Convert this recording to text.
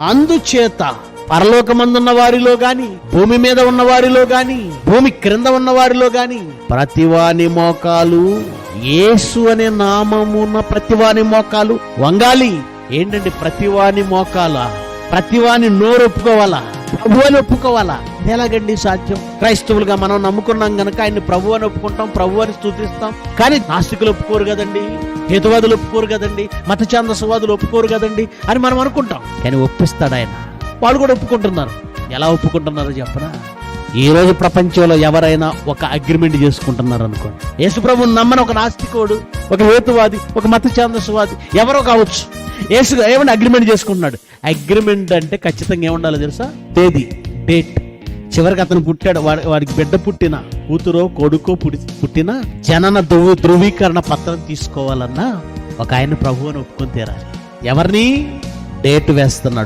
అందుచేత పరలోకమందున్న వారిలో గాని, భూమి మీద ఉన్న వారిలో గాని, భూమి క్రింద ఉన్న వారిలో గాని ప్రతివాని మోకాలు, యేసు అనే నామమున్న ప్రతివాని మోకాలు వంగాలి. ఏంటండి ప్రతివాని మోకాల? ప్రతివాని నోరు ఒప్పుకోవాలా? ప్రభు అని ఒప్పుకోవాలా? ఎలాగండి సాధ్యం? క్రైస్తవులుగా మనం నమ్ముకున్నాం గనక ఆయన్ని ప్రభు అని ఒప్పుకుంటాం, ప్రభు అని స్తుతిస్తాం. కానీ నాస్తికులు ఒప్పుకోరు కదండి, హేతువాదులు ఒప్పుకోరు కదండి, మత ఛాందసవాదులు ఒప్పుకోరు కదండి అని మనం అనుకుంటాం. కానీ ఒప్పిస్తాడు ఆయన. వాళ్ళు కూడా ఒప్పుకుంటున్నారు. ఎలా ఒప్పుకుంటున్నారో చెప్పనా? ఈ రోజు ప్రపంచంలో ఎవరైనా ఒక అగ్రిమెంట్ చేసుకుంటున్నారు అనుకోండి, యేసుప్రభుని నమ్మని ఒక నాస్తికుడు, ఒక హేతువాది, ఒక మత ఛాందసవాది ఎవరో కావచ్చు, యేసు ఏమన్నా అగ్రిమెంట్ చేసుకుంటున్నాడు. అగ్రిమెంట్ అంటే ఖచ్చితంగా ఏముండాలో తెలుసా? తేదీ, డేట్. చివరికి అతను పుట్టాడు, వాడికి బిడ్డ పుట్టిన, కూతురో కొడుకో పుట్టిన జనన ధృవీకరణ పత్రం తీసుకోవాలన్నా ఒక ఆయన ప్రభు అని ఒప్పుకొని తీరాలి. ఎవరిని? డేట్ వేస్తున్నాడు.